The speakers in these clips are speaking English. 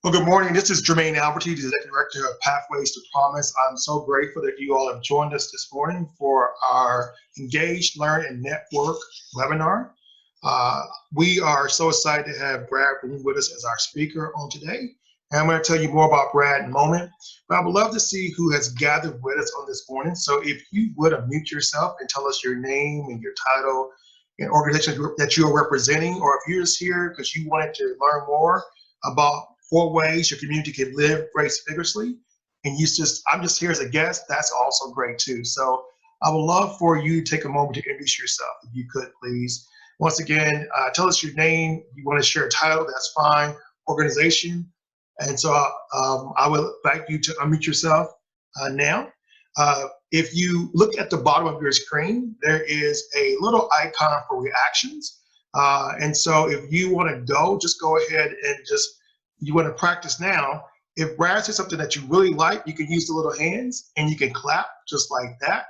Well, good morning. This is Jermaine Alberti, the Executive Director of Pathways to Promise. I'm so grateful that you all have joined us this morning for our Engage, Learn, and Network webinar. We are so excited to have Brad with us as our speaker on today. And I'm going to tell you more about Brad in a moment, but I would love to see who has gathered with us on this morning. So if you would unmute yourself and tell us your name and your title and organization that you are representing, or if you're just here because you wanted to learn more about 4 ways your community can live grace vigorously, and I'm just here as a guest, that's also great too. So I would love for you to take a moment to introduce yourself, if you could, please. Once again, tell us your name. You want to share a title, that's fine, organization. And so I would like you to unmute yourself now. If you look at the bottom of your screen, there is a little icon for reactions. And so if you want to just go ahead and you want to practice now. If Brad says something that you really like, you can use the little hands and you can clap just like that.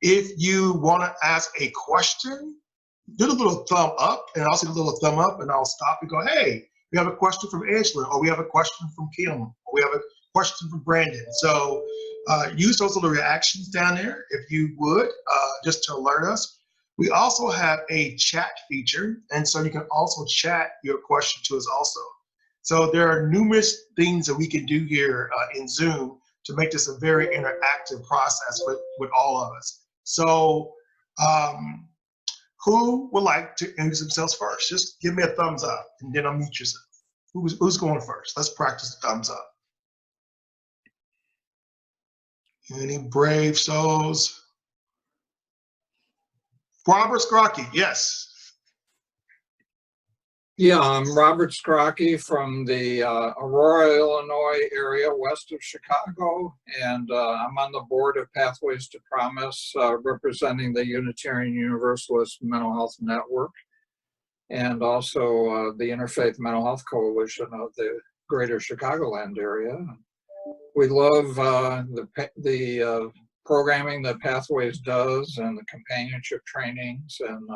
If you want to ask a question, do the little thumb up, and I'll see the little thumb up, and I'll stop and go, hey, we have a question from Angela, or we have a question from Kim, or we have a question from Brandon. So use those little reactions down there if you would, just to alert us. We also have a chat feature, and so you can also chat your question to us also. So there are numerous things that we can do here in Zoom to make this a very interactive process with all of us. So who would like to introduce themselves first? Just give me a thumbs up and then unmute yourself. Who's going first? Let's practice the thumbs up. Any brave souls? Robert Scrocky, yes. Yeah, I'm Robert Scrocky from the Aurora, Illinois area west of Chicago, and I'm on the board of Pathways to Promise, representing the Unitarian Universalist Mental Health Network, and also the Interfaith Mental Health Coalition of the greater Chicagoland area. We love the programming that Pathways does and the companionship trainings, and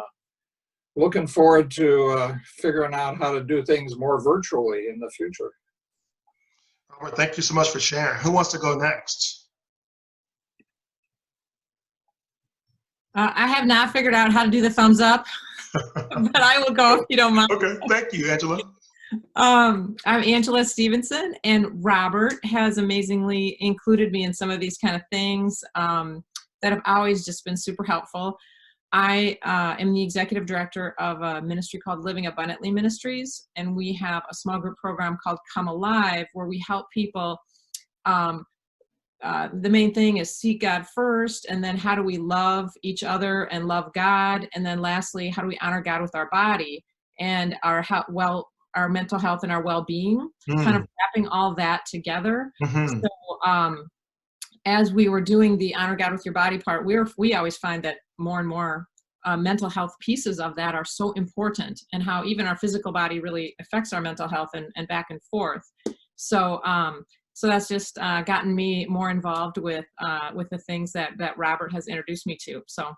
looking forward to figuring out how to do things more virtually in the future. Robert, thank you so much for sharing. Who wants to go next? I have not figured out how to do the thumbs up, but I will go if you don't mind. Okay, thank you, Angela. I'm Angela Stevenson, and Robert has amazingly included me in some of these kind of things that have always just been super helpful. I am the executive director of a ministry called Living Abundantly Ministries, and we have a small group program called Come Alive, where we help people. The main thing is seek God first, and then how do we love each other and love God, and then lastly, how do we honor God with our body and our mental health and our well-being, kind of wrapping all that together. So as we were doing the honor God with your body part, we always find that more and more mental health pieces of that are so important, and how even our physical body really affects our mental health and back and forth. So so that's just gotten me more involved with the things that Robert has introduced me to. So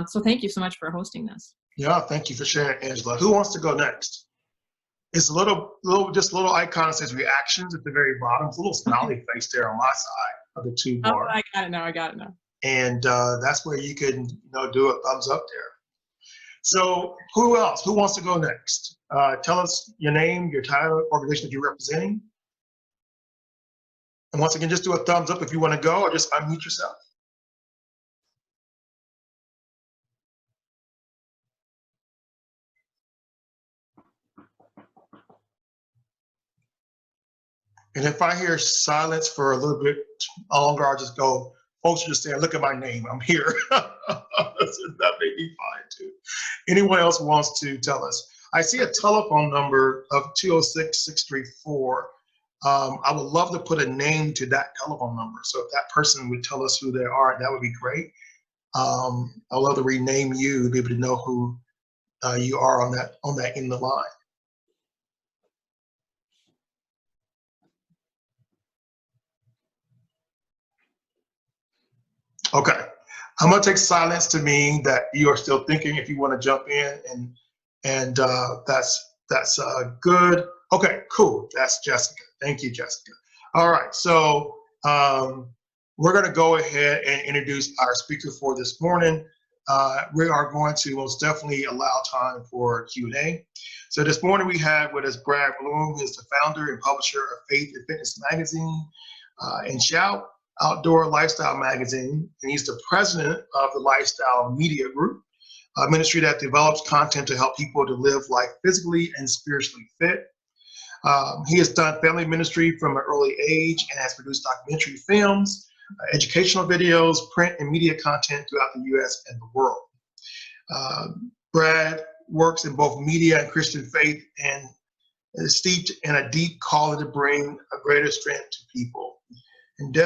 so thank you so much for hosting this. Yeah, thank you for sharing, Angela. Who wants to go next? It's a little icon that says reactions at the very bottom. It's a little smiley face there on my side of the two bar. Oh, I got it now. And that's where you can do a thumbs up there. So who else? Who wants to go next? Tell us your name, your title, organization that you're representing. And once again, just do a thumbs up if you want to go, or just unmute yourself. And if I hear silence for a little bit longer, I'll just go, folks are just saying, look at my name, I'm here. That may be fine too. Anyone else wants to tell us? I see a telephone number of 206-634. I would love to put a name to that telephone number. So if that person would tell us who they are, that would be great. I'd love to rename you, be able to know who you are on that in the line. Okay, I'm gonna take silence to mean that you are still thinking if you want to jump in, and that's good. Okay, cool. That's Jessica. Thank you, Jessica. All right, so we're going to go ahead and introduce our speaker for this morning. We are going to most definitely allow time for Q&A. So this morning we have with us Brad Bloom, who is the founder and publisher of Faith and Fitness Magazine and Shout Outdoor Lifestyle Magazine, and he's the president of the Lifestyle Media Group, a ministry that develops content to help people to live life physically and spiritually fit. He has done family ministry from an early age and has produced documentary films, educational videos, print and media content throughout the U.S. and the world. Brad works in both media and Christian faith and is steeped in a deep calling to bring a greater strength to people. And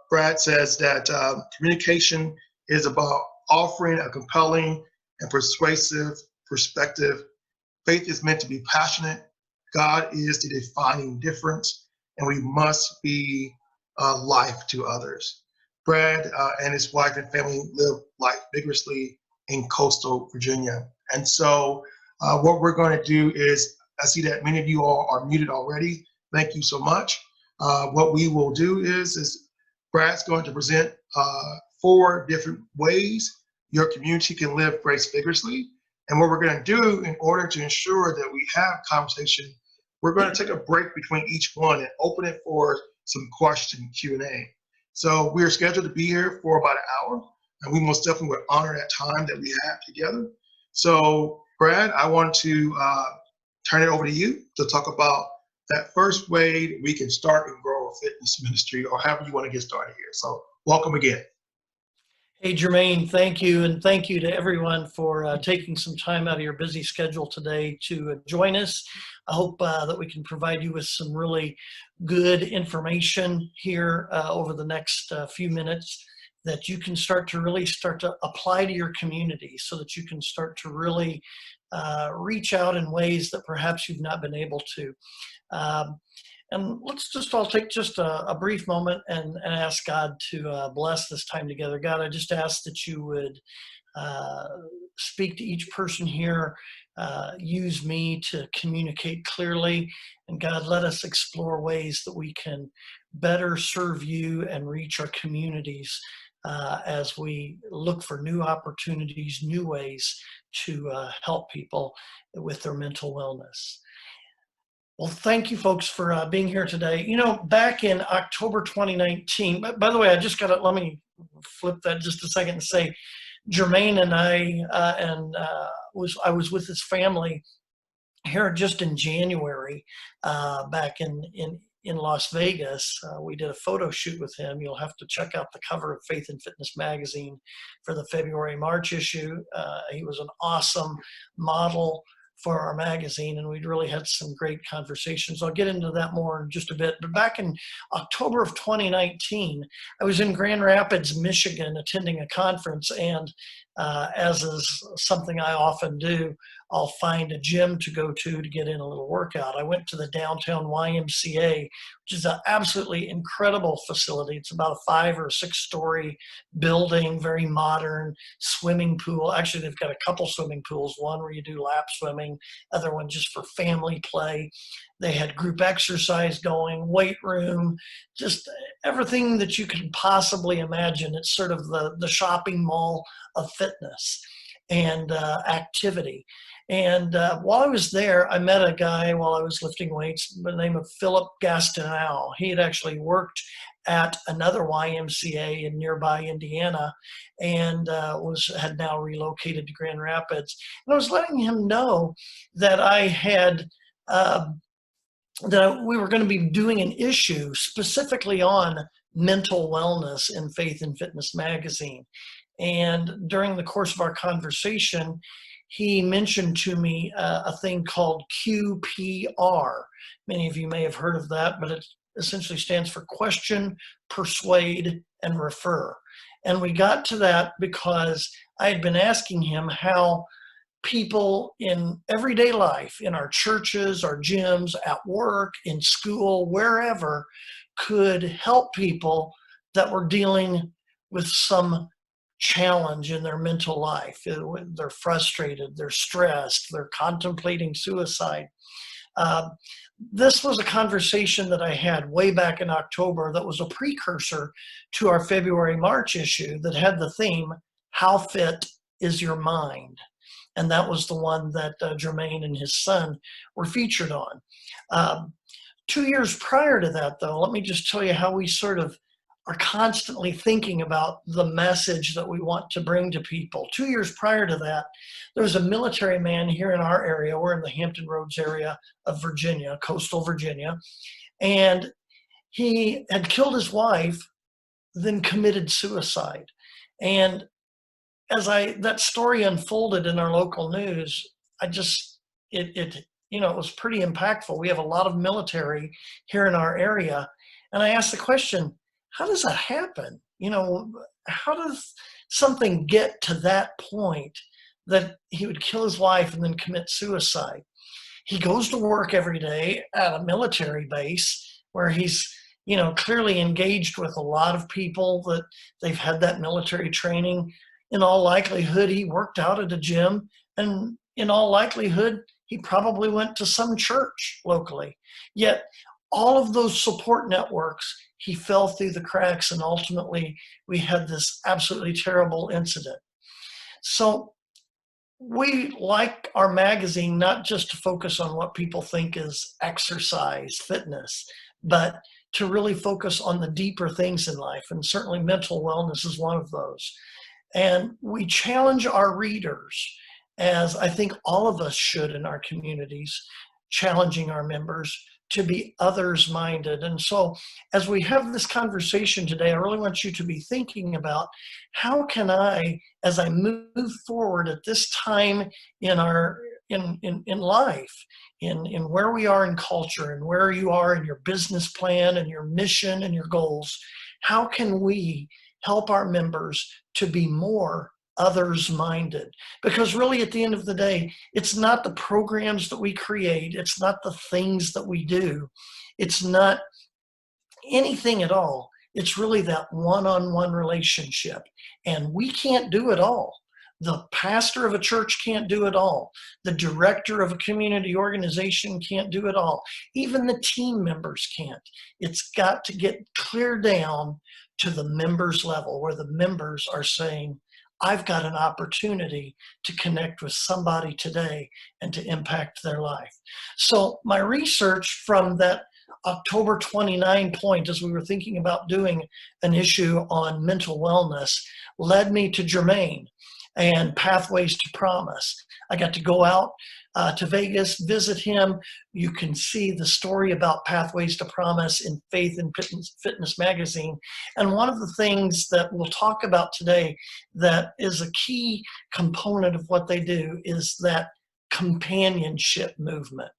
Brad says that communication is about offering a compelling and persuasive perspective. Faith is meant to be passionate. God is the defining difference, and we must be life to others. Brad and his wife and family live life vigorously in coastal Virginia. And so what we're going to do is, I see that many of you all are muted already. Thank you so much. What we will do is Brad's going to present 4 different ways your community can live grace vigorously. And what we're going to do in order to ensure that we have conversation, we're going to take a break between each one and open it for some question Q&A. So we're scheduled to be here for about an hour, and we most definitely would honor that time that we have together. So Brad, I want to turn it over to you to talk about that first way we can start and grow a fitness ministry, or however you want to get started here. So welcome again. Hey, Jermaine, thank you. And thank you to everyone for taking some time out of your busy schedule today to join us. I hope that we can provide you with some really good information here over the next few minutes that you can start to apply to your community, so that you can start to really reach out in ways that perhaps you've not been able to. And I'll take just a brief moment and ask God to bless this time together. God, I just ask that you would speak to each person here, use me to communicate clearly. And God, let us explore ways that we can better serve you and reach our communities as we look for new opportunities, new ways to help people with their mental wellness. Well, thank you, folks, for being here today. You know, back in October 2019, by the way, let me flip that just a second and say, Jermaine and I was with his family here just in January, back in Las Vegas. We did a photo shoot with him. You'll have to check out the cover of Faith and Fitness magazine for the February-March issue. He was an awesome model for our magazine, and we'd really had some great conversations. I'll get into that more in just a bit. But back in October of 2019, I was in Grand Rapids, Michigan, attending a conference, and as is something I often do, I'll find a gym to go to get in a little workout. I went to the downtown YMCA, which is an absolutely incredible facility. It's about a 5 or 6 story building, very modern, swimming pool. Actually, they've got a couple swimming pools, one where you do lap swimming, other one just for family play. They had group exercise going, weight room, just everything that you can possibly imagine. It's sort of the shopping mall of fitness and activity. And while I was there, I met a guy while I was lifting weights by the name of Philip Gastineau. He had actually worked at another YMCA in nearby Indiana and had now relocated to Grand Rapids. And I was letting him know that I had that we were going to be doing an issue specifically on mental wellness in Faith and Fitness magazine. And during the course of our conversation, he mentioned to me a thing called QPR. Many of you may have heard of that, but it essentially stands for question, persuade, and refer. And we got to that because I had been asking him how people in everyday life, in our churches, our gyms, at work, in school, wherever, could help people that were dealing with some challenge in their mental life. They're frustrated, they're stressed, they're contemplating suicide. This was a conversation that I had way back in October that was a precursor to our February-March issue that had the theme, How Fit is Your Mind? And that was the one that Jermaine and his son were featured on. 2 years prior to that, though, let me just tell you how we sort of are constantly thinking about the message that we want to bring to people. 2 years prior to that, there was a military man here in our area. We're in the Hampton Roads area of Virginia, coastal Virginia, and he had killed his wife, then committed suicide. And as that story unfolded in our local news, it was pretty impactful. We have a lot of military here in our area, and I asked the question, how does that happen? How does something get to that point that he would kill his wife and then commit suicide? He goes to work every day at a military base where he's, clearly engaged with a lot of people that they've had that military training. In all likelihood, he worked out at a gym, and in all likelihood, he probably went to some church locally. Yet all of those support networks, he fell through the cracks, and ultimately we had this absolutely terrible incident. So we like our magazine not just to focus on what people think is exercise, fitness, but to really focus on the deeper things in life. And certainly mental wellness is one of those. And we challenge our readers, as I think all of us should in our communities, challenging our members to be others-minded. And so as we have this conversation today, I really want you to be thinking about how can I, as I move forward at this time in our in life, in where we are in culture and where you are in your business plan and your mission and your goals, how can we help our members to be more others-minded? Because really, at the end of the day, it's not the programs that we create, it's not the things that we do, it's not anything at all. It's really that one-on-one relationship. And we can't do it all. The pastor of a church can't do it all. The director of a community organization can't do it all. Even the team members can't. It's got to get clear down to the members level, where the members are saying, I've got an opportunity to connect with somebody today and to impact their life. So my research from that October 29 point, as we were thinking about doing an issue on mental wellness, led me to Jermaine and Pathways to Promise. I got to go out to Vegas, visit him. You can see the story about Pathways to Promise in Faith and Fitness magazine. And one of the things that we'll talk about today that is a key component of what they do is that companionship movement,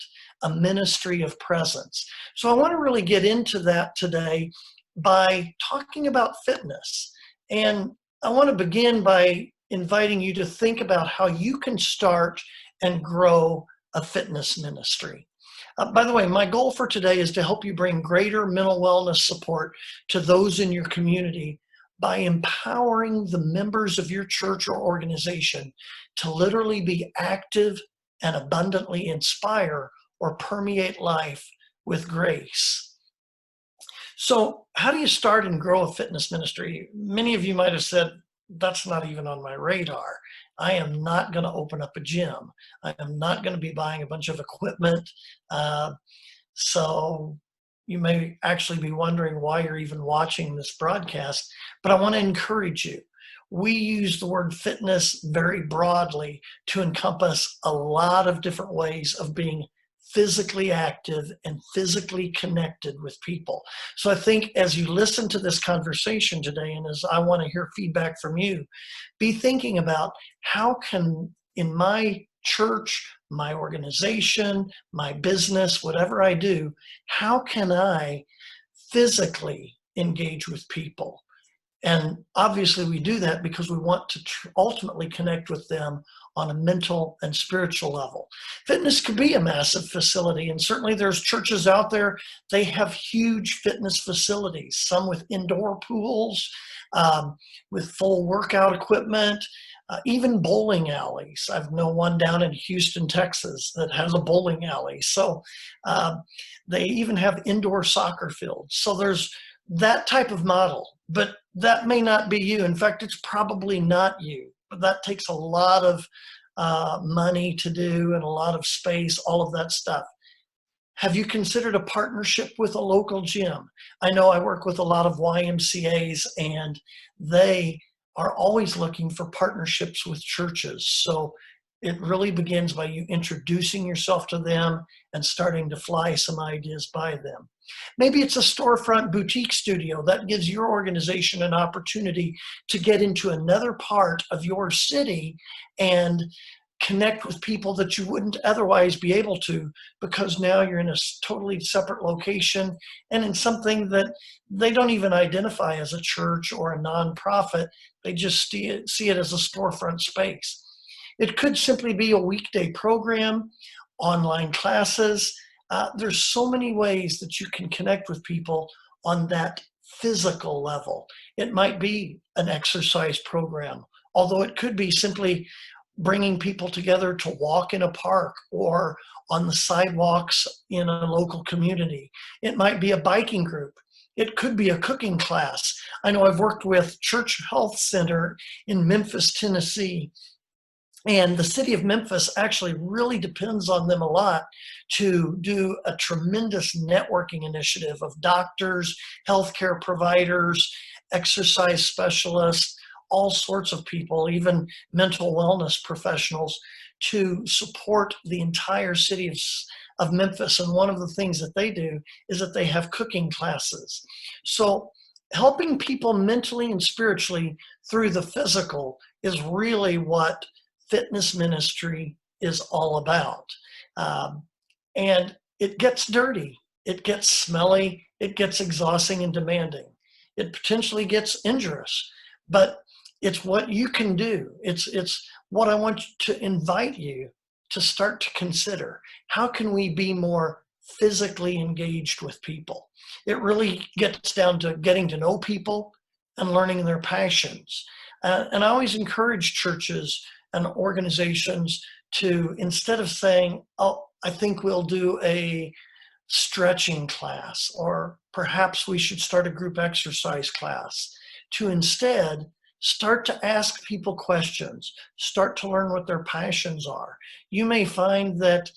a ministry of presence. So I want to really get into that today by talking about fitness. And I want to begin by inviting you to think about how you can start and grow a fitness ministry. By the way, my goal for today is to help you bring greater mental wellness support to those in your community by empowering the members of your church or organization to literally be active and abundantly inspire or permeate life with grace. So how do you start and grow a fitness ministry? Many of you might have said, that's not even on my radar. I am not going to open up a gym. I am not going to be buying a bunch of equipment. So you may actually be wondering why you're even watching this broadcast, but I want to encourage you. We use the word fitness very broadly to encompass a lot of different ways of being physically active and physically connected with people. So I think as you listen to this conversation today, and as I want to hear feedback from you, be thinking about how can, in my church, my organization, my business, whatever I do, how can I physically engage with people? And obviously we do that because we want to ultimately connect with them on a mental and spiritual level. Fitness could be a massive facility, and certainly there's churches out there, they have huge fitness facilities, some with indoor pools, with full workout equipment, even bowling alleys. I know one down in Houston, Texas that has a bowling alley. So they even have indoor soccer fields. So there's that type of model, but that may not be you. In fact, it's probably not you, but that takes a lot of money to do and a lot of space, all of that stuff. Have you considered a partnership with a local gym? I know I work with a lot of YMCAs, and they are always looking for partnerships with churches. So it really begins by you introducing yourself to them and starting to fly some ideas by them. Maybe it's a storefront boutique studio that gives your organization an opportunity to get into another part of your city and connect with people that you wouldn't otherwise be able to, because now you're in a totally separate location and in something that they don't even identify as a church or a nonprofit. They just see it as a storefront space. It could simply be a weekday program, online classes. There's so many ways that you can connect with people on that physical level. It might be an exercise program, although it could be simply bringing people together to walk in a park or on the sidewalks in a local community. It might be a biking group. It could be a cooking class. I know I've worked with Church Health Center in Memphis, Tennessee, and the city of Memphis actually really depends on them a lot to do a tremendous networking initiative of doctors, healthcare providers, exercise specialists, all sorts of people, even mental wellness professionals, to support the entire city of Memphis. And one of the things that they do is that they have cooking classes. So helping people mentally and spiritually through the physical is really what fitness ministry is all about. And it gets dirty, it gets smelly, it gets exhausting and demanding. It potentially gets injurious, but it's what you can do. It's what I want to invite you to start to consider. How can we be more physically engaged with people? It really gets down to getting to know people and learning their passions. And I always encourage churches and organizations to, instead of saying, oh, I think we'll do a stretching class, or perhaps we should start a group exercise class, to instead start to ask people questions, start to learn what their passions are. You may find that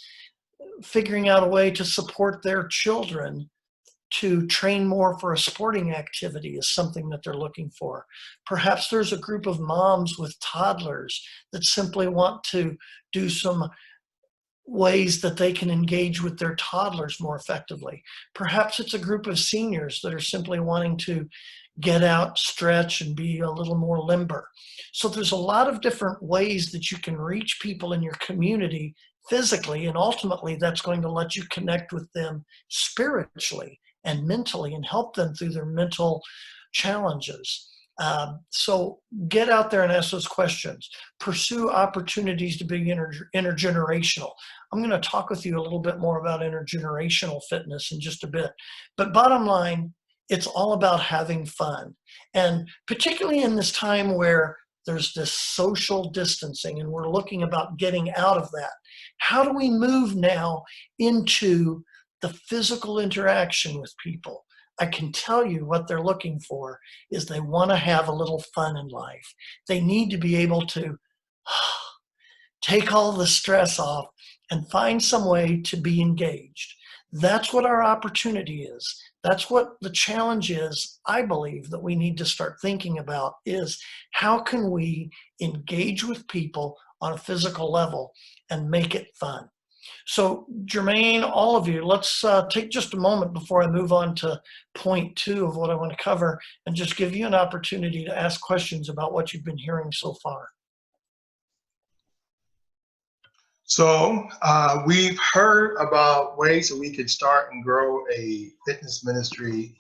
figuring out a way to support their children to train more for a sporting activity is something that they're looking for. Perhaps there's a group of moms with toddlers that simply want to do some ways that they can engage with their toddlers more effectively. Perhaps it's a group of seniors that are simply wanting to get out, stretch, and be a little more limber. So there's a lot of different ways that you can reach people in your community physically, and ultimately that's going to let you connect with them spiritually and mentally and help them through their mental challenges. So get out there and ask those questions. Pursue opportunities to be intergenerational. I'm going to talk with you a little bit more about intergenerational fitness in just a bit. But bottom line, it's all about having fun. And particularly in this time where there's this social distancing and we're looking about getting out of that, how do we move now into the physical interaction with people? I can tell you what they're looking for is they want to have a little fun in life. They need to be able to take all the stress off and find some way to be engaged. That's what our opportunity is. That's what the challenge is, I believe, that we need to start thinking about is how can we engage with people on a physical level and make it fun? So Jermaine, all of you, let's take just a moment before I move on to point 2 of what I want to cover and just give you an opportunity to ask questions about what you've been hearing so far. So we've heard about ways that we could start and grow a fitness ministry.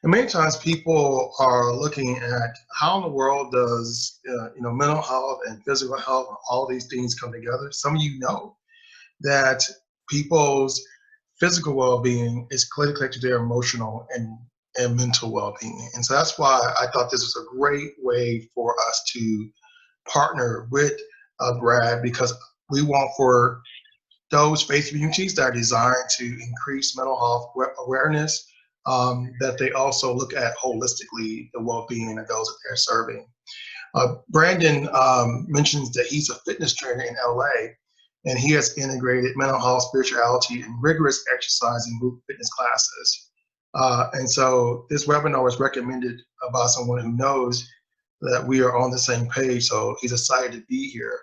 And many times people are looking at how in the world does mental health and physical health, all these things come together. Some of you know that people's physical well-being is clearly connected to their emotional and mental well-being. And so that's why I thought this was a great way for us to partner with Brad, because we want for those faith communities that are designed to increase mental health awareness, that they also look at holistically the well-being of those that they're serving. Brandon mentions that he's a fitness trainer in LA, and he has integrated mental health, spirituality, and rigorous exercise in group fitness classes. And so this webinar was recommended by someone who knows that we are on the same page, so he's excited to be here.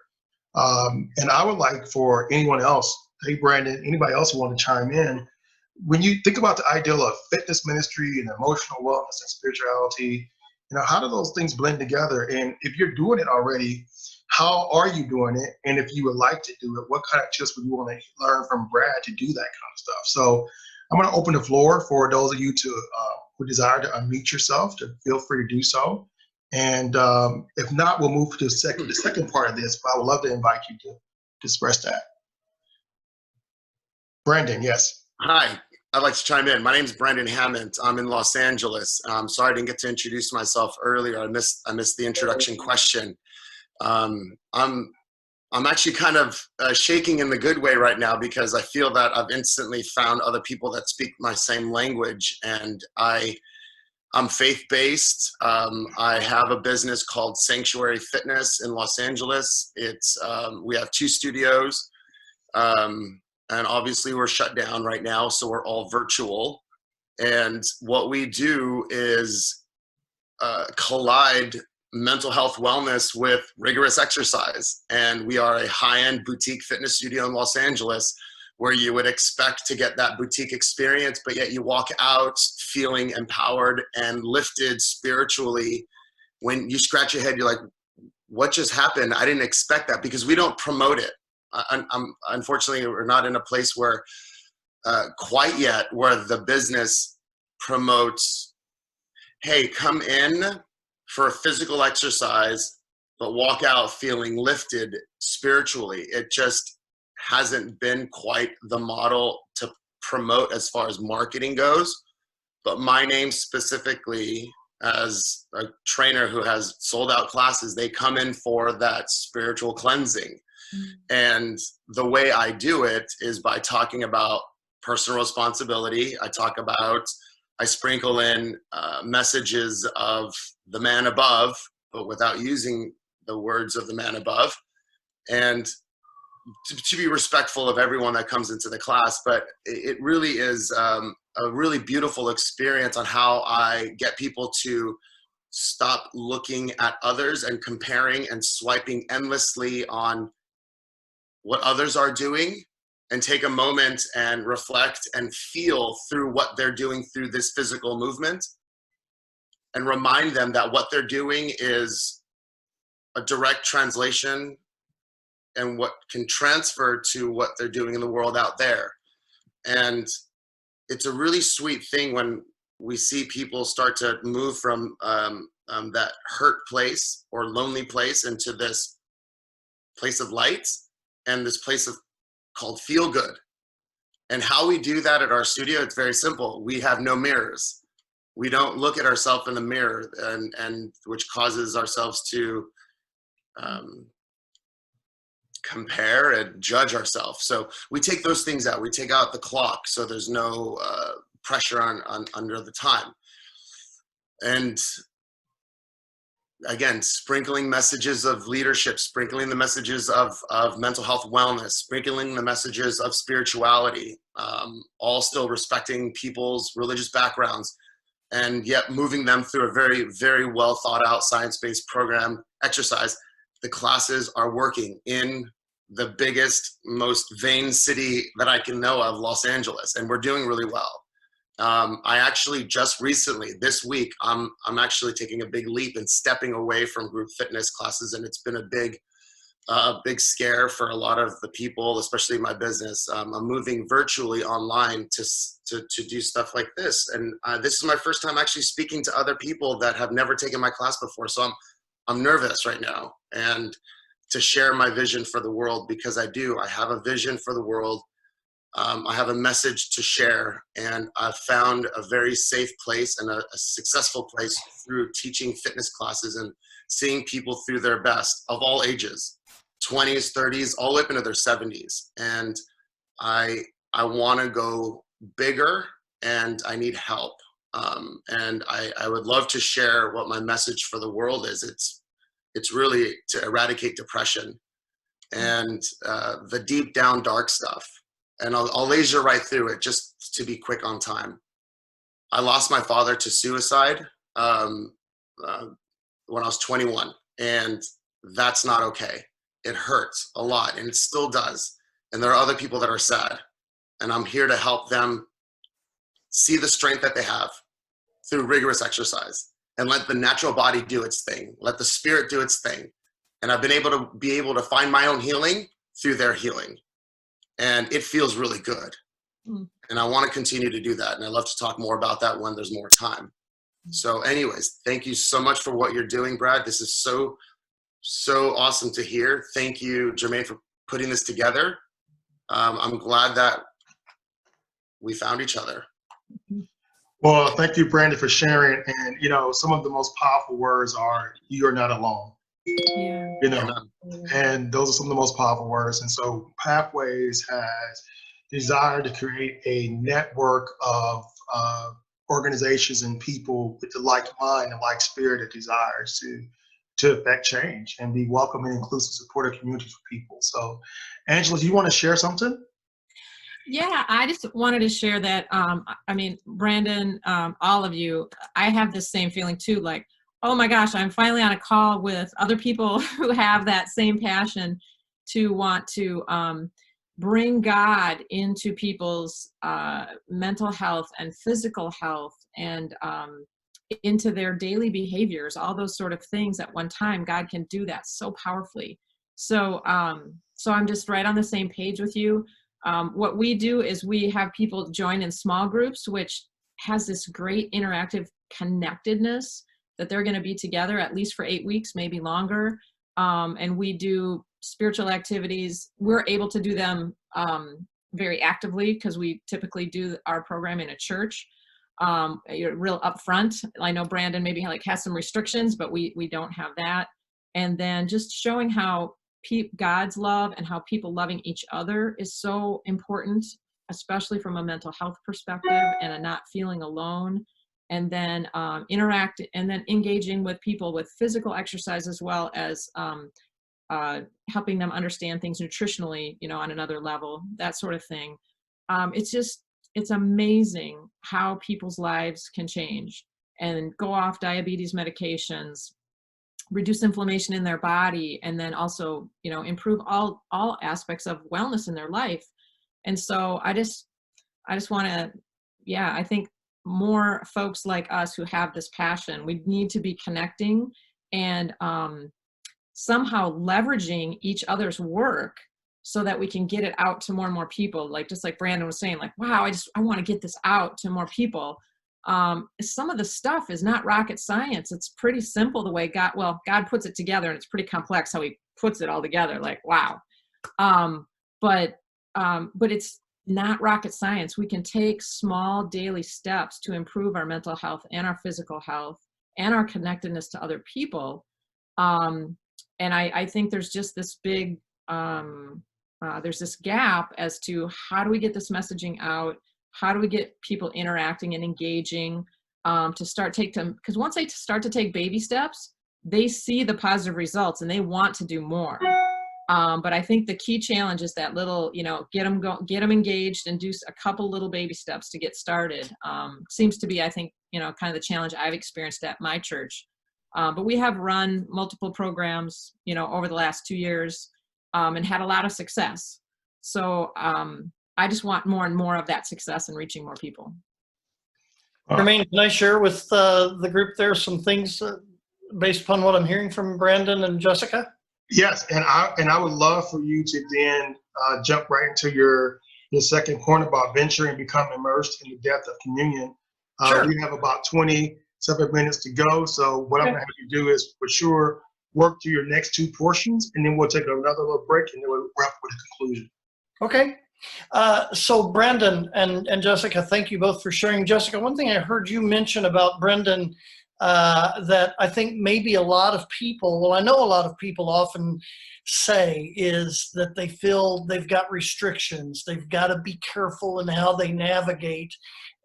And I would like for anyone else, hey Brandon, anybody else who want to chime in, when you think about the ideal of fitness ministry and emotional wellness and spirituality, how do those things blend together? And if you're doing it already, how are you doing it? And if you would like to do it, what kind of tips would you want to learn from Brad to do that kind of stuff? So I'm going to open the floor for those of you who desire to unmute yourself, to feel free to do so. And if not, we'll move to the second part of this, but I would love to invite you to express that. Brandon, yes. Hi, I'd like to chime in. My name is Brandon Hammond. I'm in Los Angeles. Sorry I didn't get to introduce myself earlier. I missed the introduction question. I'm actually kind of shaking in the good way right now, because I feel that I've instantly found other people that speak my same language, and I'm faith-based. I have a business called Sanctuary Fitness in Los Angeles. We have 2 studios, and obviously we're shut down right now, so we're all virtual. And what we do is collide mental health wellness with rigorous exercise. And we are a high-end boutique fitness studio in Los Angeles, where you would expect to get that boutique experience, but yet you walk out feeling empowered and lifted spiritually. When you scratch your head, you're like, what just happened? I didn't expect that, because we don't promote it. Unfortunately, we're not in a place where quite yet where the business promotes, hey, come in for a physical exercise, but walk out feeling lifted spiritually. It just hasn't been quite the model to promote as far as marketing goes. But my name specifically, as a trainer who has sold out classes, they come in for that spiritual cleansing. And the way I do it is by talking about personal responsibility. I sprinkle in messages of the man above, but without using the words of the man above. And to be respectful of everyone that comes into the class, but it really is a really beautiful experience on how I get people to stop looking at others and comparing and swiping endlessly on what others are doing, and take a moment and reflect and feel through what they're doing through this physical movement, and remind them that what they're doing is a direct translation and what can transfer to what they're doing in the world out there. And it's a really sweet thing when we see people start to move from that hurt place or lonely place into this place of light and this place called feel good. And how we do that at our studio, it's very simple. We have no mirrors. We don't look at ourselves in the mirror, and which causes ourselves to compare and judge ourselves. So we take those things out. We take out the clock, so there's no pressure on under the time. And again, sprinkling messages of leadership, sprinkling the messages of mental health wellness, sprinkling the messages of spirituality, all still respecting people's religious backgrounds, and yet moving them through a very, very well thought out science-based program exercise. The classes are working in the biggest, most vain city that I can know of, Los Angeles, and we're doing really well. I actually just recently, this week, I'm actually taking a big leap and stepping away from group fitness classes, and it's been a big a big scare for a lot of the people, especially my business. I'm moving virtually online to do stuff like this. And this is my first time actually speaking to other people that have never taken my class before. So I'm nervous right now, and to share my vision for the world, because I have a vision for the world. I have a message to share, and I've found a very safe place and a successful place through teaching fitness classes and seeing people through their best of all ages, 20s, 30s, all the way up into their 70s. And I want to go bigger, and I need help. And I would love to share what my message for the world is. It's really to eradicate depression and the deep down dark stuff. And I'll laser right through it just to be quick on time. I lost my father to suicide when I was 21, and that's not okay. It hurts a lot, and it still does. And there are other people that are sad, and I'm here to help them see the strength that they have through rigorous exercise, and let the natural body do its thing. Let the spirit do its thing. And I've been able to find my own healing through their healing. And it feels really good. And I want to continue to do that. And I'd love to talk more about that when there's more time. So anyways, thank you so much for what you're doing, Brad. This is so awesome to hear. Thank you, Jermaine, for putting this together. I'm glad that we found each other. Well, thank you, Brandon, for sharing. And, you know, some of the most powerful words are, "You are not alone." Yeah. You know, and those are some of the most powerful words. And so Pathways has desired to create a network of organizations and people with the like mind and like spirit that desires to affect change and be welcoming, inclusive, supportive communities for people. So, Angela, do you want to share something? Yeah, I just wanted to share that, I mean, Brandon, all of you, I have this same feeling too, like, oh my gosh, I'm finally on a call with other people who have that same passion to want to bring God into people's mental health and physical health and into their daily behaviors, all those sort of things. At one time, God can do that so powerfully. So, so I'm just right on the same page with you. What we do is we have people join in small groups, which has this great interactive connectedness that they're going to be together at least for 8 weeks, maybe longer. And we do spiritual activities. We're able to do them very actively because we typically do our program in a church. You're real upfront. I know Brandon maybe has some restrictions, but we don't have that. And then just showing how God's love and how people loving each other is so important, especially from a mental health perspective and a not feeling alone. And then interact and then engaging with people with physical exercise as well as helping them understand things nutritionally, you know, on another level, that sort of thing. It's amazing how people's lives can change and go off diabetes medications, reduce inflammation in their body, and then also, you know, improve all aspects of wellness in their life. And so I just want to, yeah, I think more folks like us who have this passion, we need to be connecting and somehow leveraging each other's work so that we can get it out to more and more people. Like, just like Brandon was saying, like, wow, I want to get this out to more people. Some of the stuff is not rocket science. It's pretty simple the way God puts it together, and it's pretty complex how he puts it all together. Like, wow. But it's not rocket science. We can take small daily steps to improve our mental health and our physical health and our connectedness to other people. And I think there's just this big, there's this gap as to how do we get this messaging out? How do we get people interacting and engaging because once they start to take baby steps, they see the positive results and they want to do more. But I think the key challenge is that little, you know, get them engaged and do a couple little baby steps to get started. Seems to be, I think, you know, kind of the challenge I've experienced at my church. But we have run multiple programs, you know, over the last 2 years and had a lot of success. So I just want more and more of that success and reaching more people. Jermaine, can I share with the group there some things based upon what I'm hearing from Brandon and Jessica? Yes, and I would love for you to then jump right into your second point about venture and become immersed in the depth of communion. Sure. We have about 27 minutes to go, so what I'm going to have you do is for sure work through your next two portions, and then we'll take another little break, and then we'll wrap with a conclusion. Okay. So Brendan and Jessica, thank you both for sharing. Jessica, one thing I heard you mention about Brendan that I think maybe a lot of people, well, I know a lot of people often say is that they feel they've got restrictions. They've got to be careful in how they navigate.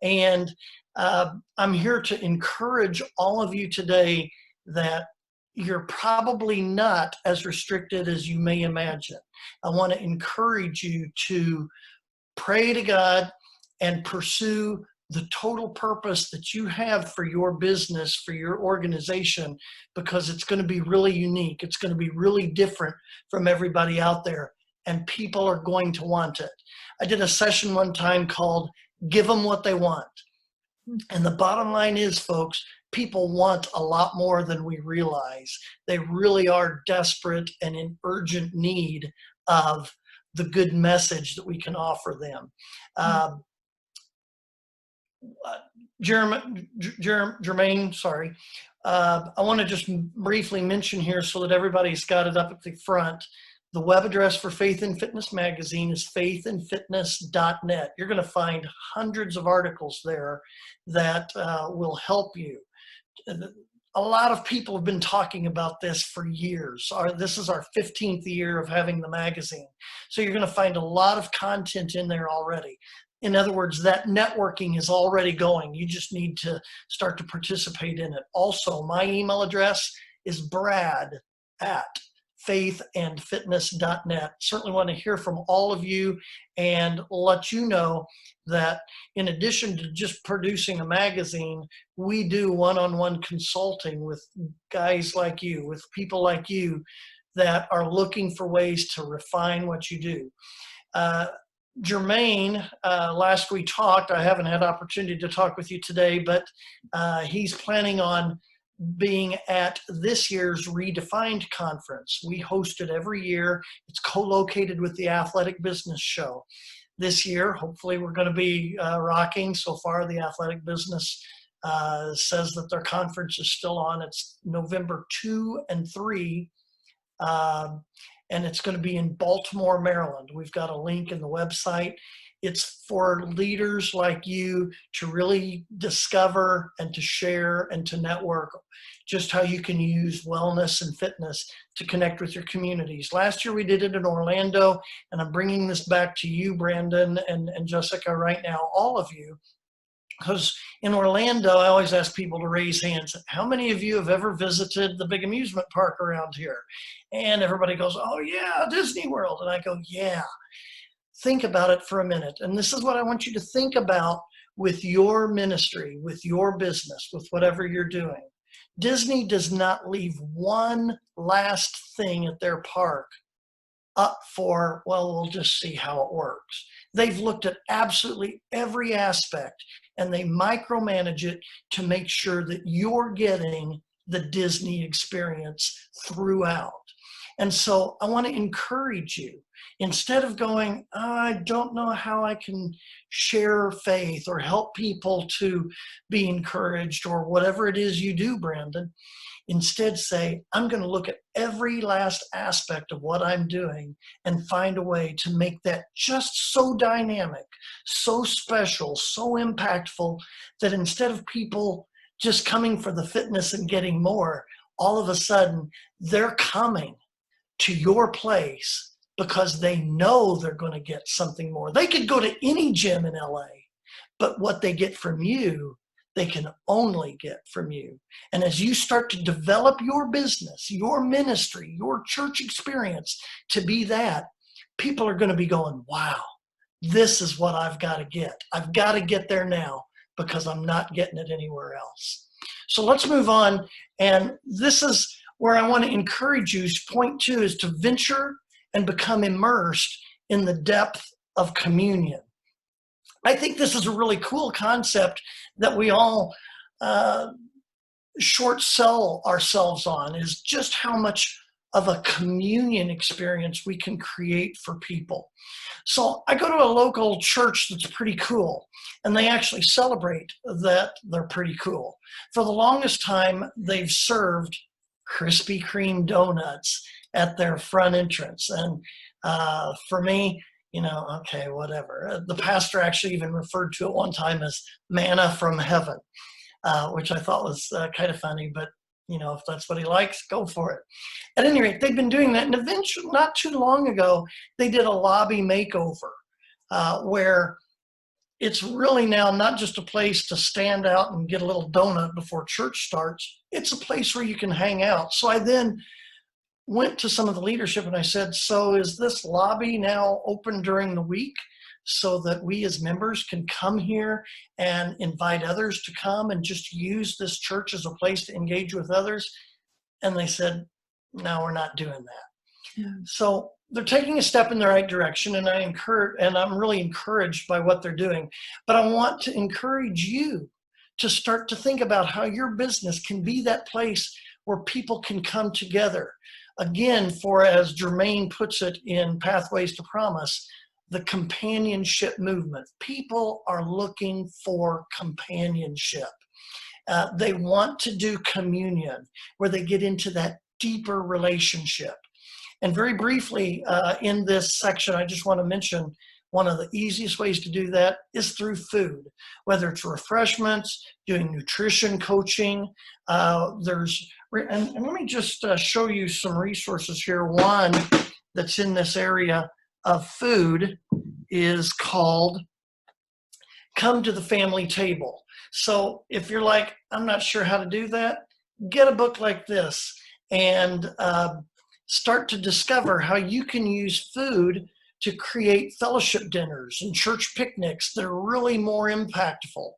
And I'm here to encourage all of you today that you're probably not as restricted as you may imagine. I want to encourage you to pray to God and pursue the total purpose that you have for your business, for your organization, because it's going to be really unique. It's going to be really different from everybody out there, and people are going to want it. I did a session one time called Give Them What They Want. And the bottom line is, folks, people want a lot more than we realize. They really are desperate and in urgent need of the good message that we can offer them. Jermaine, sorry. I want to just briefly mention here so that everybody's got it up at the front. The web address for Faith and Fitness magazine is faithandfitness.net. You're going to find hundreds of articles there that will help you. A lot of people have been talking about this for years. This is our 15th year of having the magazine. So you're going to find a lot of content in there already. In other words, that networking is already going. You just need to start to participate in it. Also, my email address is brad@faithandfitness.net. Certainly want to hear from all of you and let you know that in addition to just producing a magazine, we do one-on-one consulting with guys like you, with people like you that are looking for ways to refine what you do. Jermaine, last we talked, I haven't had opportunity to talk with you today, but he's planning on being at this year's Redefined conference. We host it every year. It's co-located with the Athletic Business Show. This year, hopefully we're going to be rocking. So far, the Athletic Business says that their conference is still on. It's November 2 and 3. And it's going to be in Baltimore, Maryland. We've got a link in the website. It's for leaders like you to really discover and to share and to network just how you can use wellness and fitness to connect with your communities. Last year we did it in Orlando, and I'm bringing this back to you, Brandon and Jessica, right now, all of you. Because in Orlando, I always ask people to raise hands. How many of you have ever visited the big amusement park around here? And everybody goes, oh yeah, Disney World. And I go, yeah. Think about it for a minute. And this is what I want you to think about with your ministry, with your business, with whatever you're doing. Disney does not leave one last thing at their park up for, well, we'll just see how it works. They've looked at absolutely every aspect, and they micromanage it to make sure that you're getting the Disney experience throughout. And so I want to encourage you, instead of going, oh, I don't know how I can share faith or help people to be encouraged or whatever it is you do, Brandon, instead say, I'm going to look at every last aspect of what I'm doing and find a way to make that just so dynamic, so special, so impactful that instead of people just coming for the fitness and getting more, all of a sudden they're coming to your place because they know they're going to get something more. They could go to any gym in LA, but what they get from you, they can only get from you. And as you start to develop your business, your ministry, your church experience to be that, people are going to be going, wow, this is what I've got to get. I've got to get there now because I'm not getting it anywhere else. So let's move on. And this is where I want to encourage you. Point 2 is to venture and become immersed in the depth of communion. I think this is a really cool concept that we all short sell ourselves on, is just how much of a communion experience we can create for people. So I go to a local church that's pretty cool, and they actually celebrate that they're pretty cool. For the longest time, they've served Krispy Kreme donuts at their front entrance. And for me, okay, whatever. The pastor actually even referred to it one time as manna from heaven, which I thought was kind of funny, but if that's what he likes, go for it. At any rate, they've been doing that. And eventually, not too long ago, they did a lobby makeover where it's really now not just a place to stand out and get a little donut before church starts. It's a place where you can hang out. So I then went to some of the leadership and I said, so is this lobby now open during the week so that we as members can come here and invite others to come and just use this church as a place to engage with others? And they said, no, we're not doing that. Yeah. So they're taking a step in the right direction, and I'm really encouraged by what they're doing. But I want to encourage you to start to think about how your business can be that place where people can come together. Again, for, as Jermaine puts it in Pathways to Promise, the companionship movement. People are looking for companionship. They want to do communion where they get into that deeper relationship. And very briefly in this section, I just want to mention one of the easiest ways to do that is through food, whether it's refreshments, doing nutrition coaching. And let me just show you some resources here. One that's in this area of food is called Come to the Family Table. So if you're like, I'm not sure how to do that, get a book like this and start to discover how you can use food to create fellowship dinners and church picnics that are really more impactful.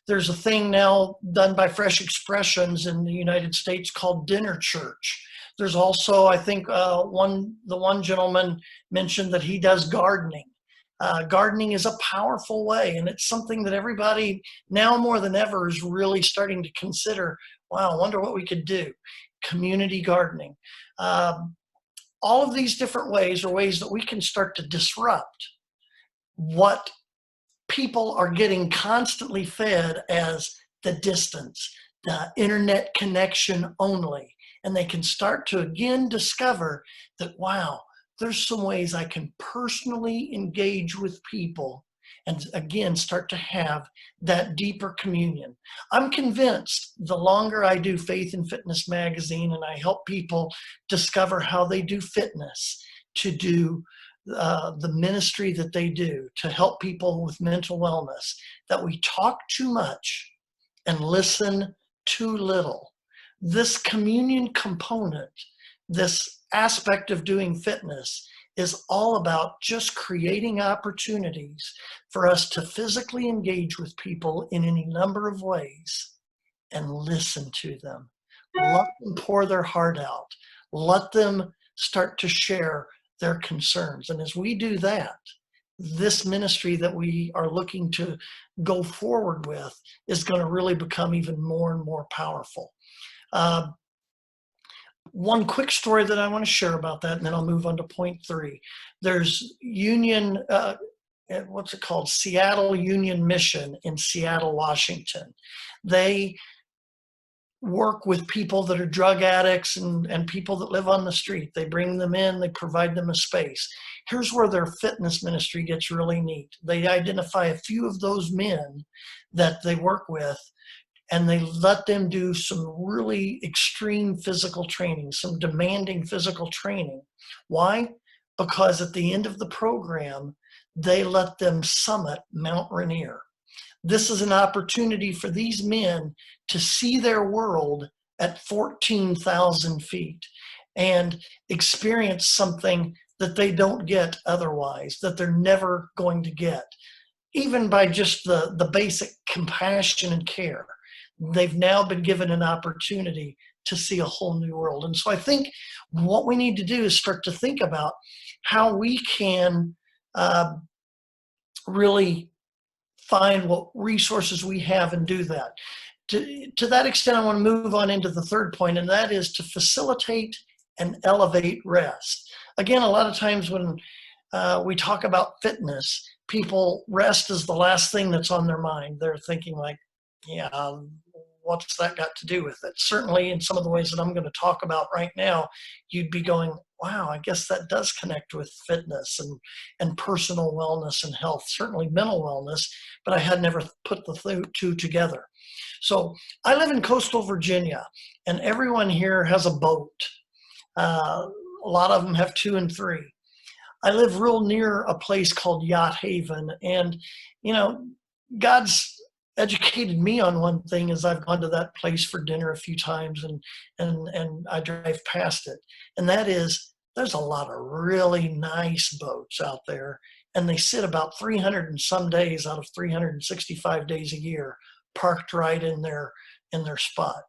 There's a thing now done by Fresh Expressions in the United States called Dinner Church. There's also, I think, the one gentleman mentioned that he does gardening. Gardening is a powerful way, and it's something that everybody now more than ever is really starting to consider. Wow, I wonder what we could do. Community gardening. All of these different ways are ways that we can start to disrupt what people are getting constantly fed as the distance, the internet connection only. And they can start to again discover that, wow, there's some ways I can personally engage with people and again start to have that deeper communion. I'm convinced the longer I do Faith and Fitness magazine and I help people discover how they do fitness, to do the ministry that they do, to help people with mental wellness, that we talk too much and listen too little. This communion component, this aspect of doing fitness, is all about just creating opportunities for us to physically engage with people in any number of ways and listen to them. Let them pour their heart out. Let them start to share their concerns. And as we do that, this ministry that we are looking to go forward with is going to really become even more and more powerful. One quick story that I want to share about that, and then I'll move on to point 3. There's what's it called? Seattle Union Mission in Seattle, Washington. They work with people that are drug addicts and people that live on the street. They bring them in, they provide them a space. Here's where their fitness ministry gets really neat. They identify a few of those men that they work with, and they let them do some really extreme physical training, some demanding physical training. Why? Because at the end of the program, they let them summit Mount Rainier. This is an opportunity for these men to see their world at 14,000 feet and experience something that they don't get otherwise, that they're never going to get, even by just the basic compassion and care. They've now been given an opportunity to see a whole new world. And so I think what we need to do is start to think about how we can really find what resources we have and do that. To that extent, I want to move on into the third point, and that is to facilitate and elevate rest. Again, a lot of times when we talk about fitness, people, rest is the last thing that's on their mind. They're thinking like, yeah, what's that got to do with it? Certainly in some of the ways that I'm going to talk about right now, you'd be going, wow, I guess that does connect with fitness and personal wellness and health, certainly mental wellness, but I had never put the two together. So I live in coastal Virginia, and everyone here has a boat. A lot of them have 2 and 3. I live real near a place called Yacht Haven, and you know, God's educated me on one thing as I've gone to that place for dinner a few times, and I drive past it, and that is there's a lot of really nice boats out there, and they sit about 300 and some days out of 365 days a year parked right in their spot.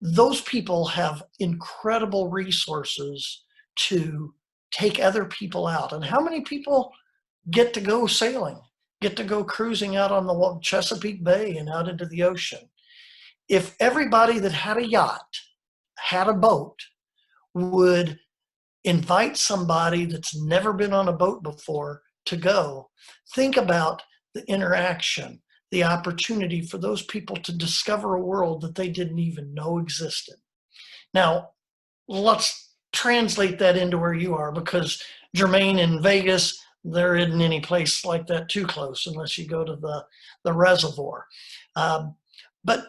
Those people have incredible resources to take other people out. And how many people get to go sailing, get to go cruising out on the Chesapeake Bay and out into the ocean? If everybody that had a yacht, had a boat, would invite somebody that's never been on a boat before to go, think about the interaction, the opportunity for those people to discover a world that they didn't even know existed. Now, let's translate that into where you are, because Jermaine in Vegas, there isn't any place like that too close unless you go to the reservoir. But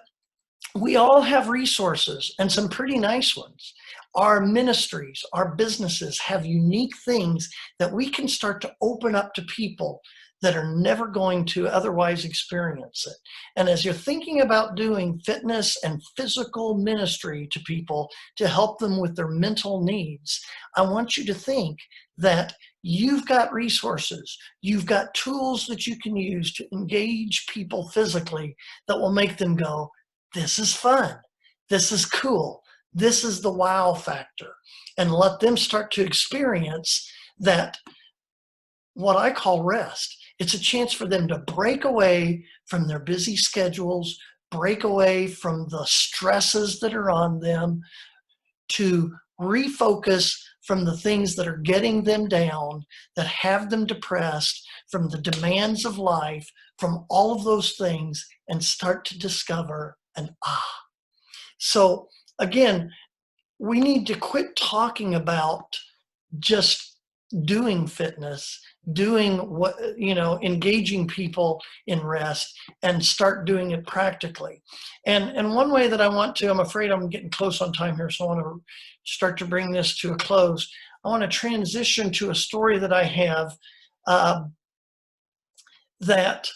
we all have resources, and some pretty nice ones. Our ministries, our businesses have unique things that we can start to open up to people that are never going to otherwise experience it. And as you're thinking about doing fitness and physical ministry to people to help them with their mental needs, I want you to think that you've got resources, you've got tools that you can use to engage people physically that will make them go, this is fun, this is cool, this is the wow factor, and let them start to experience that, what I call rest. It's a chance for them to break away from their busy schedules, break away from the stresses that are on them, to refocus from the things that are getting them down, that have them depressed, from the demands of life, from all of those things, and start to discover an ah. So again, we need to quit talking about just doing fitness, doing what, engaging people in rest, and start doing it practically. And one way that I want to, I'm afraid I'm getting close on time here, so I want to start to bring this to a close. I want to transition to a story that I have that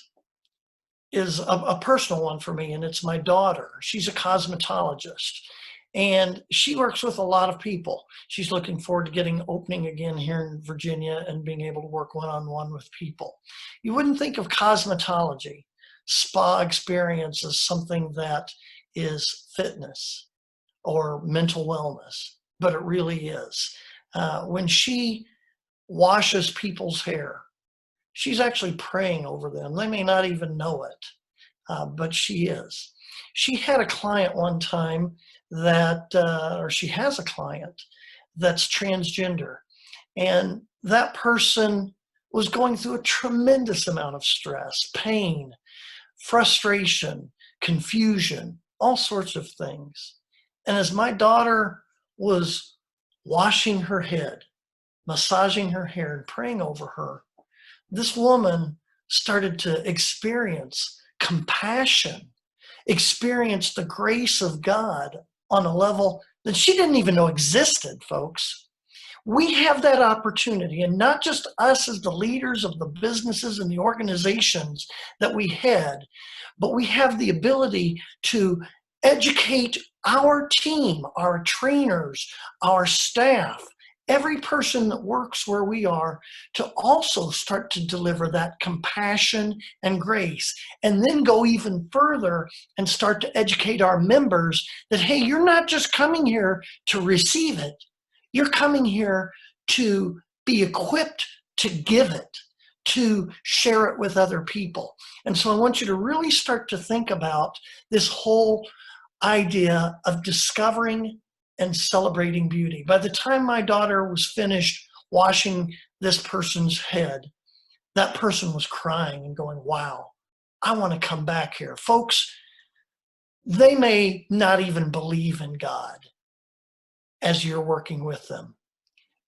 is a personal one for me, and it's my daughter. She's a cosmetologist, and she works with a lot of people. She's looking forward to getting opening again here in Virginia and being able to work one-on-one with people. You wouldn't think of cosmetology, spa experience, as something that is fitness or mental wellness, but it really is. When she washes people's hair, she's actually praying over them. They may not even know it, but she is. She had a client one time or she has a client that's transgender. And that person was going through a tremendous amount of stress, pain, frustration, confusion, all sorts of things. And as my daughter was washing her head, massaging her hair, and praying over her, this woman started to experience compassion, experience the grace of God on a level that she didn't even know existed, folks. We have that opportunity, and not just us as the leaders of the businesses and the organizations that we head, but we have the ability to educate our team, our trainers, our staff, every person that works where we are, to also start to deliver that compassion and grace, and then go even further and start to educate our members that, hey, you're not just coming here to receive it, you're coming here to be equipped to give it, to share it with other people. And so I want you to really start to think about this whole idea of discovering and celebrating beauty. By the time my daughter was finished washing this person's head, that person was crying and going, wow, I want to come back here. Folks, they may not even believe in God as you're working with them,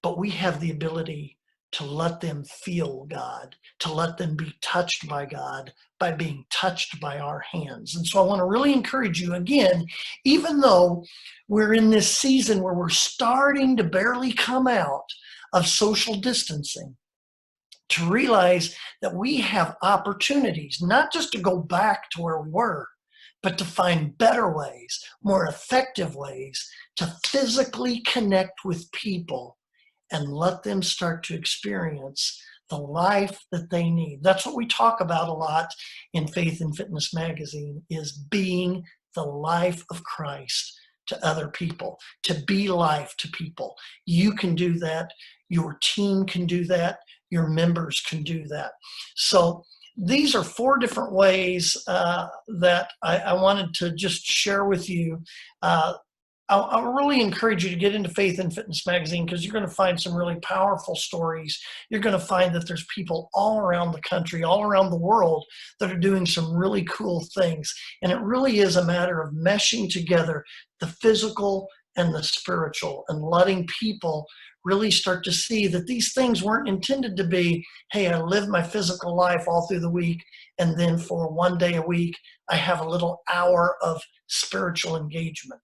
but we have the ability to let them feel God, to let them be touched by God by being touched by our hands. And so I want to really encourage you again, even though we're in this season where we're starting to barely come out of social distancing, to realize that we have opportunities, not just to go back to where we were, but to find better ways, more effective ways to physically connect with people and let them start to experience the life that they need. That's what we talk about a lot in Faith and Fitness magazine, is being the life of Christ to other people, to be life to people. You can do that. Your team can do that. Your members can do that. So these are 4 different ways that I wanted to just share with you. I'll really encourage you to get into Faith and Fitness magazine, because you're going to find some really powerful stories. You're going to find that there's people all around the country, all around the world, that are doing some really cool things. And it really is a matter of meshing together the physical and the spiritual, and letting people really start to see that these things weren't intended to be, hey, I live my physical life all through the week, and then for 1 day a week, I have a little hour of spiritual engagement.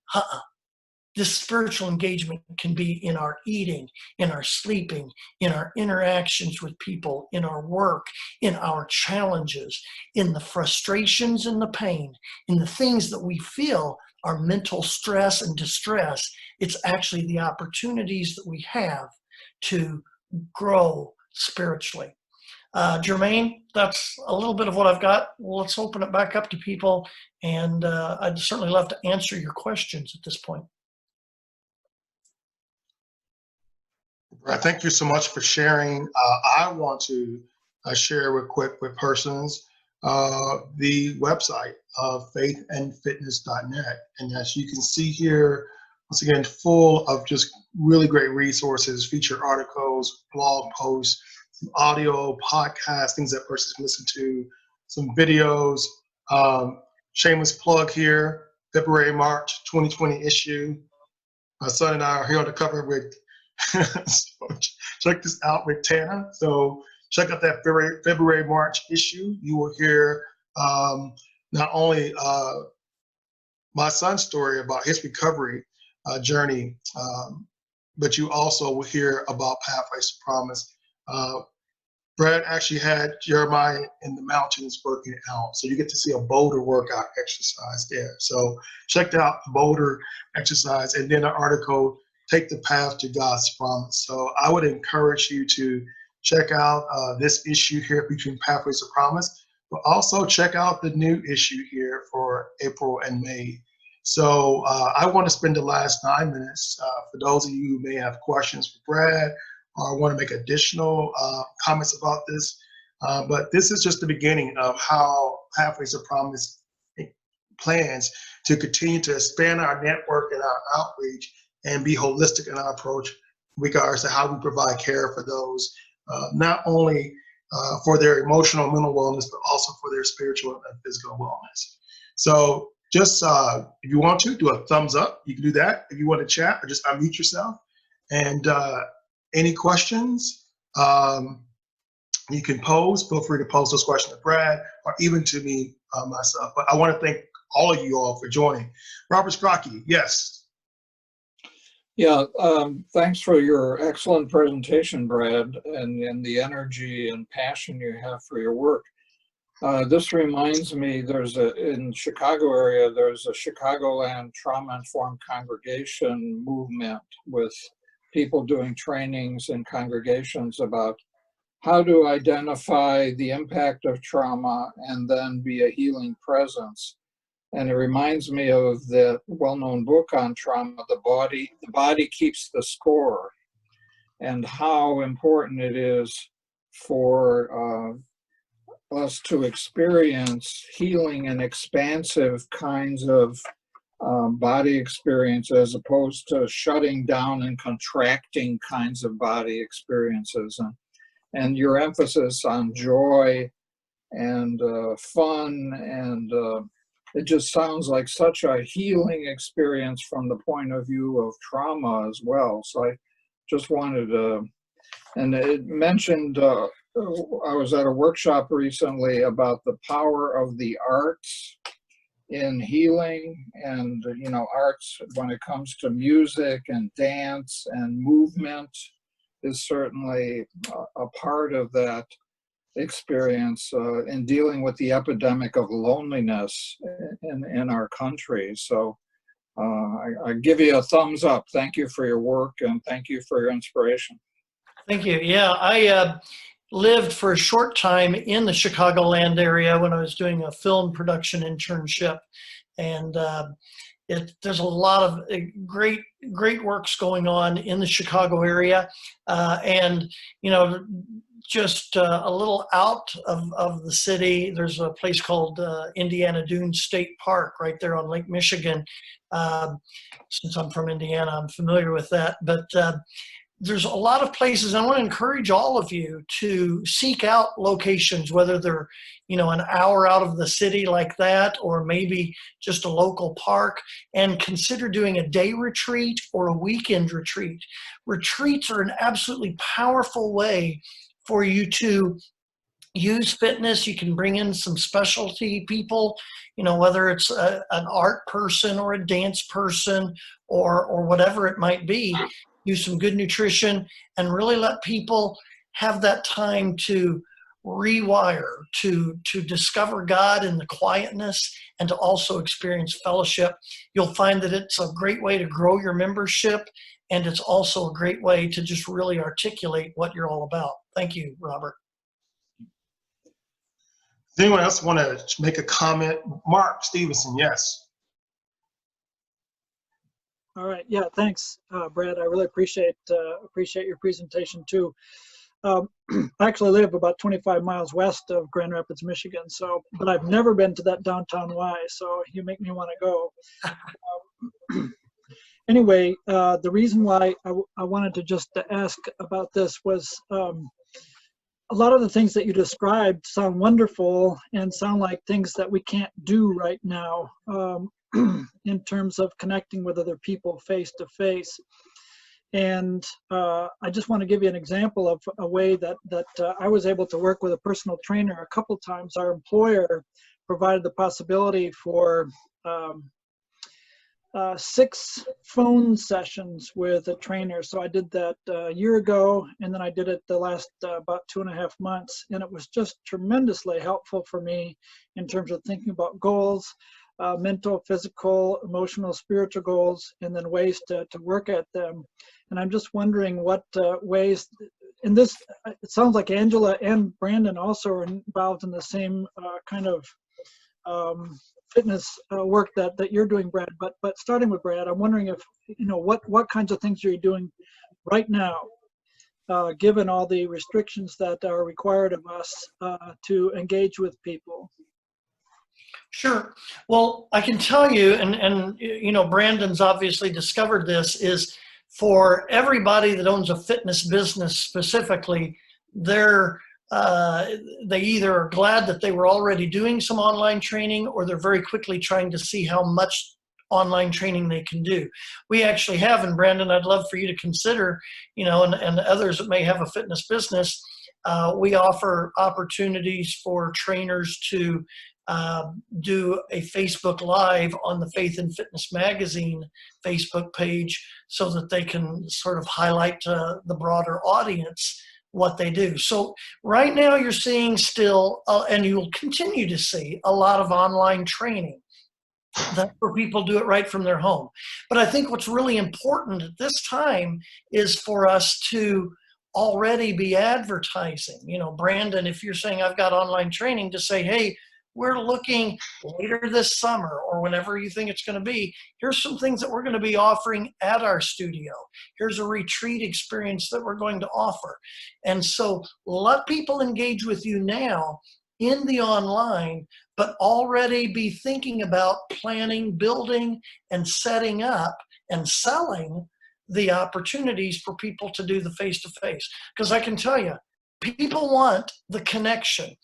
This spiritual engagement can be in our eating, in our sleeping, in our interactions with people, in our work, in our challenges, in the frustrations and the pain, in the things that we feel are mental stress and distress. It's actually the opportunities that we have to grow spiritually. Jermaine, that's a little bit of what I've got. Well, let's open it back up to people, and I'd certainly love to answer your questions at this point. Thank you so much for sharing. I want to share real quick with persons the website of faithandfitness.net. And as you can see here, once again, full of just really great resources, featured articles, blog posts, some audio, podcasts, things that persons can listen to, some videos. Shameless plug here, February, March 2020 issue. My son and I are here on the cover with so check this out with Tana. So check out that February, March issue. You will hear not only my son's story about his recovery journey, but you also will hear about Pathways to Promise. Brad actually had Jeremiah in the mountains working out. So you get to see a boulder workout exercise there. So check out the boulder exercise, and then an article, Take the Path to God's Promise. So I would encourage you to check out this issue here between Pathways to Promise, but also check out the new issue here for April and May. So I want to spend the last 9 minutes for those of you who may have questions for Brad or want to make additional comments about this. But this is just the beginning of how Pathways to Promise plans to continue to expand our network and our outreach and be holistic in our approach in regards to how we provide care for those, not only for their emotional and mental wellness, but also for their spiritual and physical wellness. So just if you want to do a thumbs up, you can do that. If you want to chat, or just unmute yourself. And any questions you can pose, feel free to pose those questions to Brad or even to me myself. But I want to thank all of you all for joining. Robert Scrocky, yes. Yeah, thanks for your excellent presentation, Brad, and the energy and passion you have for your work. This reminds me, in Chicago area, there's a Chicagoland trauma-informed congregation movement with people doing trainings in congregations about how to identify the impact of trauma and then be a healing presence. And it reminds me of the well-known book on trauma, The Body Keeps the Score, and how important it is for us to experience healing and expansive kinds of body experience as opposed to shutting down and contracting kinds of body experiences. And your emphasis on joy and fun, and it just sounds like such a healing experience from the point of view of trauma as well. So I just wanted to, and it mentioned, I was at a workshop recently about the power of the arts in healing, and arts when it comes to music and dance and movement is certainly a part of that experience in dealing with the epidemic of loneliness in our country. So I give you a thumbs up. Thank you for your work, and thank you for your inspiration. Thank you. Yeah, I lived for a short time in the Chicagoland area when I was doing a film production internship, and there's a lot of great works going on in the Chicago area, and just a little out of the city, there's a place called Indiana Dunes State Park right there on Lake Michigan. Since I'm from Indiana, I'm familiar with that, but there's a lot of places. I want to encourage all of you to seek out locations, whether they're, an hour out of the city like that, or maybe just a local park, and consider doing a day retreat or a weekend retreat. Retreats are an absolutely powerful way for you to use fitness. You can bring in some specialty people, whether it's an art person or a dance person or whatever it might be. Use some good nutrition and really let people have that time to rewire, to discover God in the quietness, and to also experience fellowship. You'll find that it's a great way to grow your membership, and it's also a great way to just really articulate what you're all about. Thank you, Robert. Does anyone else want to make a comment? Mark Stevenson, yes. All right. Yeah. Thanks, Brad. I really appreciate your presentation too. I actually live about 25 miles west of Grand Rapids, Michigan. But I've never been to that downtown Y. So you make me want to go. Anyway, the reason why I wanted to just ask about this was a lot of the things that you described sound wonderful and sound like things that we can't do right now. In terms of connecting with other people face to face. And I just want to give you an example of a way that I was able to work with a personal trainer a couple times. Our employer provided the possibility for 6 phone sessions with a trainer. So I did that a year ago, and then I did it the last about 2.5 months. And it was just tremendously helpful for me in terms of thinking about goals, mental, physical, emotional, spiritual goals, and then ways to work at them. And I'm just wondering what ways, in this, it sounds like Angela and Brandon also are involved in the same kind of fitness work that you're doing, Brad. But starting with Brad, I'm wondering if, what kinds of things you're doing right now, given all the restrictions that are required of us to engage with people. Sure. Well, I can tell you, and Brandon's obviously discovered this, is for everybody that owns a fitness business specifically, they either are glad that they were already doing some online training, or they're very quickly trying to see how much online training they can do. We actually have, and Brandon, I'd love for you to consider, and others that may have a fitness business, we offer opportunities for trainers to do a Facebook Live on the Faith and Fitness Magazine Facebook page, so that they can sort of highlight to the broader audience what they do. So right now you're seeing still, and you'll continue to see, a lot of online training. That's where people do it right from their home. But I think what's really important at this time is for us to already be advertising. Brandon, if you're saying I've got online training, to say, hey, we're looking later this summer, or whenever you think it's going to be, here's some things that we're going to be offering at our studio. Here's a retreat experience that we're going to offer. And so let people engage with you now, in the online, but already be thinking about planning, building, and setting up and selling the opportunities for people to do the face-to-face. Because I can tell you, people want the connection.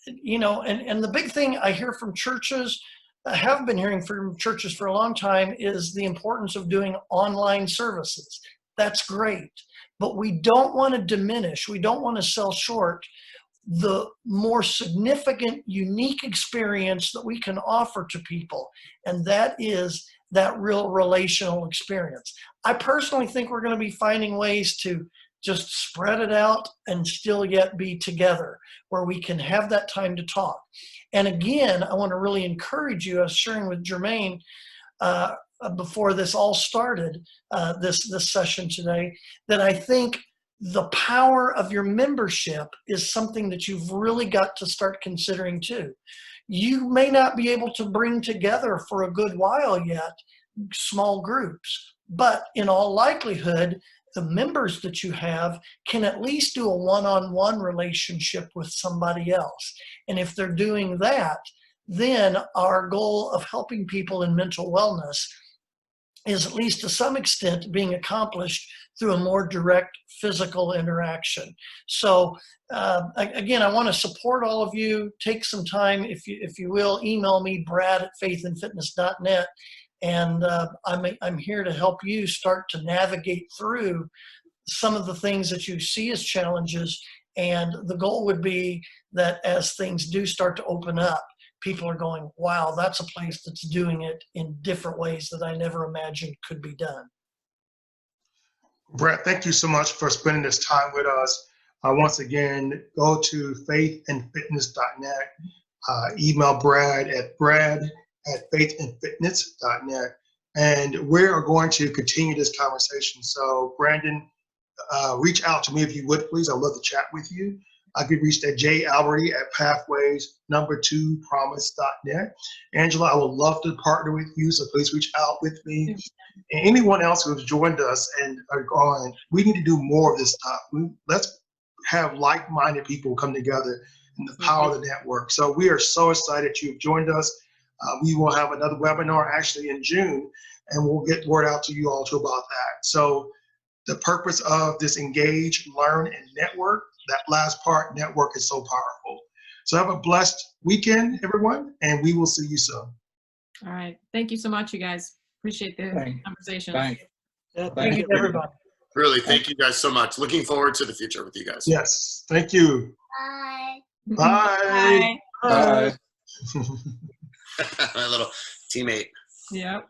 You know, and the big thing I hear from churches, I have been hearing from churches for a long time, is the importance of doing online services. That's great, but we don't want to diminish, we don't want to sell short the more significant, unique experience that we can offer to people, and that is that real relational experience. I personally think we're going to be finding ways to just spread it out and still yet be together, where we can have that time to talk. And again, I want to really encourage you. I was sharing with Jermaine before this all started, this session today, that I think the power of your membership is something that you've really got to start considering too. You may not be able to bring together for a good while yet small groups, but in all likelihood, the members that you have can at least do a one-on-one relationship with somebody else. And if they're doing that, then our goal of helping people in mental wellness is, at least to some extent, being accomplished through a more direct physical interaction. So again, I want to support all of you. Take some time, if you will, email me, brad@faithandfitness.net. And I'm here to help you start to navigate through some of the things that you see as challenges. And the goal would be that as things do start to open up, people are going, wow, that's a place that's doing it in different ways that I never imagined could be done. Brett, thank you so much for spending this time with us. Once again, go to faithandfitness.net. Email Brad at faithandfitness.net. And we are going to continue this conversation. So Brandon, reach out to me if you would, please. I'd love to chat with you. I could reach at jalalberty@pathways2promise.net. Angela, I would love to partner with you, so please reach out with me. And anyone else who has joined us and are going, we need to do more of this stuff. Let's have like-minded people come together in the power of the network. So we are so excited you've joined us. We will have another webinar actually in June, and we'll get word out to you all too about that. So the purpose of this engage, learn, and network, that last part, network, is so powerful. So have a blessed weekend, everyone, and we will see you soon. All right. Thank you so much, you guys. Appreciate the conversation. Thank Yeah, Thank you, everybody. Really, thank you guys so much. Looking forward to the future with you guys. Yes, thank you. Bye. Bye. Bye. My little teammate. Yep.